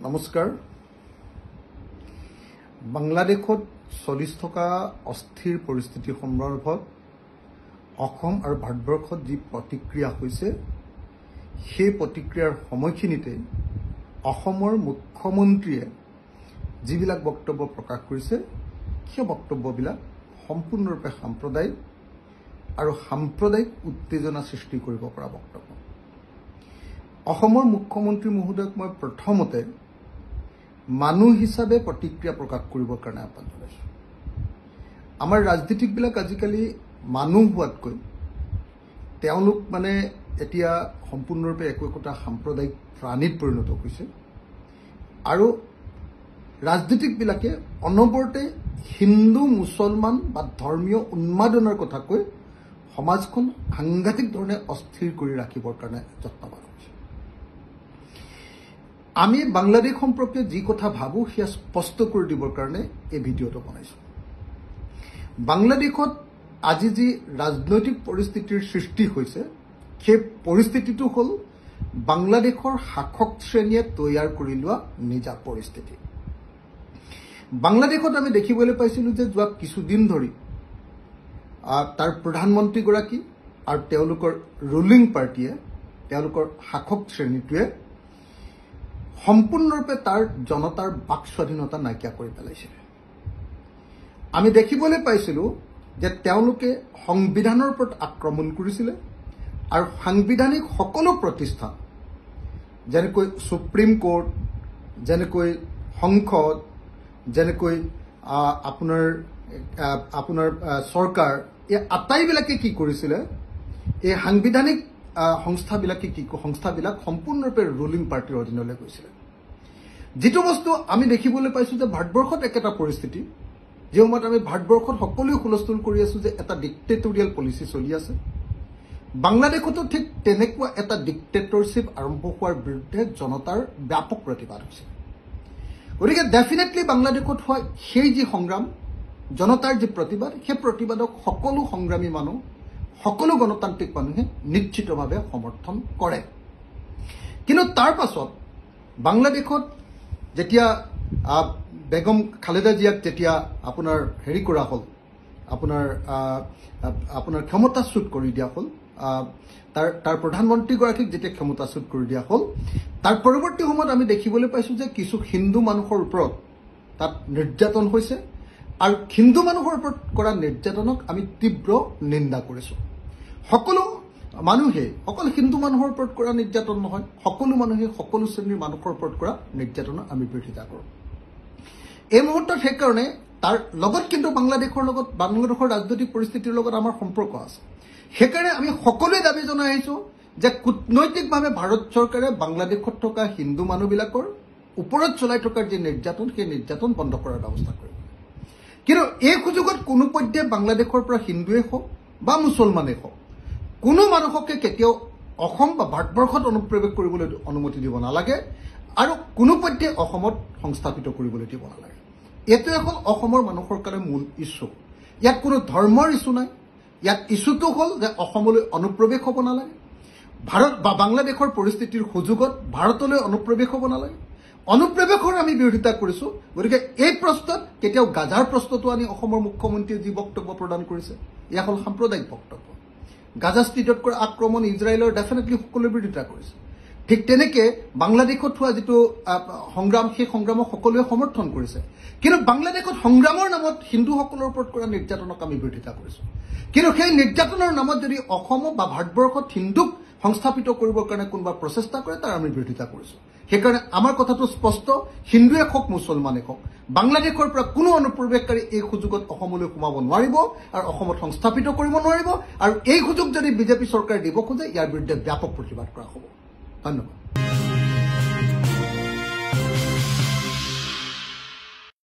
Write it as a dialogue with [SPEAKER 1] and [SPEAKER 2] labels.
[SPEAKER 1] নমস্কাৰ। বাংলাদেশত চলি থকা অস্থিৰ পৰিস্থিতি সন্দৰ্ভত অসম আৰু ভাৰতবৰ্ষত যি প্ৰতিক্ৰিয়া হৈছে সেই প্ৰতিক্ৰিয়াৰ সময়খিনিতে অসমৰ মুখ্যমন্ত্ৰীয়ে যিবিলাক বক্তব্য প্ৰকাশ কৰিছে সেই বক্তব্যবিলাক সম্পূৰ্ণৰূপে সাম্প্ৰদায়িক আৰু সাম্প্ৰদায়িক উত্তেজনা সৃষ্টি কৰিব পৰা বক্তব্য। অসমৰ মুখ্যমন্ত্ৰী মহোদয়ক মই প্ৰথমতে মানুহ হিচাপে প্ৰতিক্ৰিয়া প্ৰকাশ কৰিবৰ কাৰণে আহ্বান জনাইছোঁ। আমাৰ ৰাজনীতিকবিলাক আজিকালি মানুহ হোৱাতকৈ তেওঁলোক এতিয়া সম্পূৰ্ণৰূপে একোটা সাম্প্ৰদায়িক প্ৰাণীত পৰিণত হৈছে আৰু ৰাজনীতিকবিলাকে অনবৰতে হিন্দু মুছলমান বা ধৰ্মীয় উন্মাদনাৰ কথা কৈ সমাজখন সাংঘাতিক ধৰণে অস্থিৰ কৰি ৰাখিবৰ কাৰণে যত্নবান হৈছে। আমি বাংলাদেশ সম্পৰ্কে যি কথা ভাবো সেয়া স্পষ্ট কৰি দিবৰ কাৰণে এই ভিডিঅ'টো বনাইছোঁ। বাংলাদেশত আজি যি ৰাজনৈতিক পৰিস্থিতিৰ সৃষ্টি হৈছে সেই পৰিস্থিতিটো হ'ল বাংলাদেশৰ শাসক শ্ৰেণীয়ে তৈয়াৰ কৰি লোৱা নিজা পৰিস্থিতি। বাংলাদেশত আমি দেখিবলৈ পাইছিলোঁ যে যোৱা কিছুদিন ধৰি তাৰ প্ৰধানমন্ত্ৰীগৰাকী আৰু তেওঁলোকৰ ৰুলিং পাৰ্টীয়ে তেওঁলোকৰ শাসক শ্ৰেণীটোৱে সম্পূৰ্ণৰূপে তাৰ জনতাৰ বাক স্বাধীনতা নাইকিয়া কৰি পেলাইছিলে। আমি দেখিবলৈ পাইছিলোঁ যে তেওঁলোকে সংবিধানৰ ওপৰত আক্ৰমণ কৰিছিলে আৰু সাংবিধানিক সকলো প্ৰতিষ্ঠান যেনেকৈ সুপ্ৰিম কোৰ্ট, যেনেকৈ সংসদ, যেনেকৈ আপোনাৰ চৰকাৰ, এই আটাইবিলাকে কি কৰিছিলে, এই সাংবিধানিক সংস্থাবিলাক সম্পূৰ্ণৰূপে ৰুলিং পাৰ্টিৰ অধীনলৈ গৈছিলে। যিটো বস্তু আমি দেখিবলৈ পাইছোঁ যে ভাৰতবৰ্ষত একেটা পৰিস্থিতি, যি সময়ত আমি ভাৰতবৰ্ষত সকলোৱে হুলস্থুল কৰি আছোঁ যে এটা ডিক্টেটৰিয়েল পলিচি চলি আছে, বাংলাদেশতো ঠিক তেনেকুৱা এটা ডিক্টেটৰশ্বিপ আৰম্ভ হোৱাৰ বিৰুদ্ধে জনতাৰ ব্যাপক প্ৰতিবাদ হৈছে। গতিকে ডেফিনেটলি বাংলাদেশত হোৱা সেই যি সংগ্ৰাম, জনতাৰ যি প্ৰতিবাদ, সেই প্ৰতিবাদক সকলো সংগ্ৰামী মানুহ, সকলো গণতান্ত্ৰিক মানুহে নিশ্চিতভাৱে সমৰ্থন কৰে। কিন্তু তাৰ পাছত বাংলাদেশত যেতিয়া বেগম খালেদা জিয়াক যেতিয়া কৰা হ'ল, আপোনাৰ ক্ষমতাচ্যুত কৰি দিয়া হ'ল, তাৰ প্ৰধানমন্ত্ৰীগৰাকীক যেতিয়া ক্ষমতাচ্যুত কৰি দিয়া হ'ল, তাৰ পৰৱৰ্তী সময়ত আমি দেখিবলৈ পাইছোঁ যে কিছু হিন্দু মানুহৰ ওপৰত তাত নিৰ্যাতন হৈছে আৰু হিন্দু মানুহৰ ওপৰত কৰা নিৰ্যাতনক আমি তীব্ৰ নিন্দা কৰিছোঁ। সকলো মানুহে, অকল হিন্দু মানুহৰ ওপৰত কৰা নিৰ্যাতন নহয়, সকলো মানুহে সকলো শ্ৰেণীৰ মানুহৰ ওপৰত কৰা নিৰ্যাতনৰ আমি বিৰোধিতা কৰোঁ। এই মুহূৰ্তত সেইকাৰণে তাৰ লগত কিন্তু বাংলাদেশৰ ৰাজনৈতিক পৰিস্থিতিৰ লগত আমাৰ সম্পৰ্ক আছে। সেইকাৰণে আমি সকলোৱে দাবী জনাই আহিছোঁ যে কূটনৈতিকভাৱে ভাৰত চৰকাৰে বাংলাদেশত থকা হিন্দু মানুহবিলাকৰ ওপৰত চলাই থকা যি নিৰ্যাতন, সেই নিৰ্যাতন বন্ধ কৰাৰ ব্যৱস্থা কৰিব। কিন্তু এই সুযোগত কোনো পধ্যে বাংলাদেশৰ পৰা হিন্দুৱে হওক বা মুছলমানেই হওক কোনো মানুহকে কেতিয়াও অসম বা ভাৰতবৰ্ষত অনুপ্ৰৱেশ কৰিবলৈ অনুমতি দিব নালাগে আৰু কোনো পধ্যে অসমত সংস্থাপিত কৰিবলৈ দিব নালাগে। এইটোৱে হ'ল অসমৰ মানুহৰ কাৰণে মূল ইছ্যু। ইয়াত কোনো ধৰ্মৰ ইছ্যু নাই। ইয়াত ইছ্যুটো হ'ল যে অসমলৈ অনুপ্ৰৱেশ হ'ব নালাগে, ভাৰত বা বাংলাদেশৰ পৰিস্থিতিৰ সুযোগত ভাৰতলৈ অনুপ্ৰৱেশ হ'ব নালাগে। অনুপ্ৰৱেশৰ আমি বিৰোধিতা কৰিছোঁ। গতিকে এই প্ৰশ্নত কেতিয়াও গাজাৰ প্ৰশ্নটো আনি অসমৰ মুখ্যমন্ত্ৰীয়ে যি বক্তব্য প্ৰদান কৰিছে, এয়া হ'ল সাম্প্ৰদায়িক বক্তব্য। গাজা ষ্ট্ৰীটত কৰা আক্ৰমণ ইজৰাইলৰ ডেফিনেটলি সকলোৱে বিৰোধিতা কৰিছে। ঠিক তেনেকৈ বাংলাদেশত হোৱা যিটো সংগ্ৰাম, সেই সংগ্ৰামক সকলোৱে সমৰ্থন কৰিছে। কিন্তু বাংলাদেশত সংগ্ৰামৰ নামত হিন্দুসকলৰ ওপৰত কৰা নিৰ্যাতনক আমি বিৰোধিতা কৰিছোঁ। কিন্তু সেই নিৰ্যাতনৰ নামত যদি অসম বা ভাৰতবৰ্ষত হিন্দুক সংস্থাপিত কৰিবৰ কাৰণে কোনোবা প্ৰচেষ্টা কৰে, তাৰ আমি বিৰোধিতা কৰিছোঁ। সেইকাৰণে আমাৰ কথাটো স্পষ্ট, হিন্দুৱে হওক মুছলমানে হওক, বাংলাদেশৰ পৰা কোনো অনুপ্ৰৱেশকাৰী এই সুযোগত অসমলৈ সোমাব নোৱাৰিব আৰু অসমত সংস্থাপিত কৰিব নোৱাৰিব। আৰু এই সুযোগ যদি বিজেপি চৰকাৰে দিব খোজে, ইয়াৰ বিৰুদ্ধে ব্যাপক প্ৰতিবাদ কৰা হ'ব। ধন্যবাদ।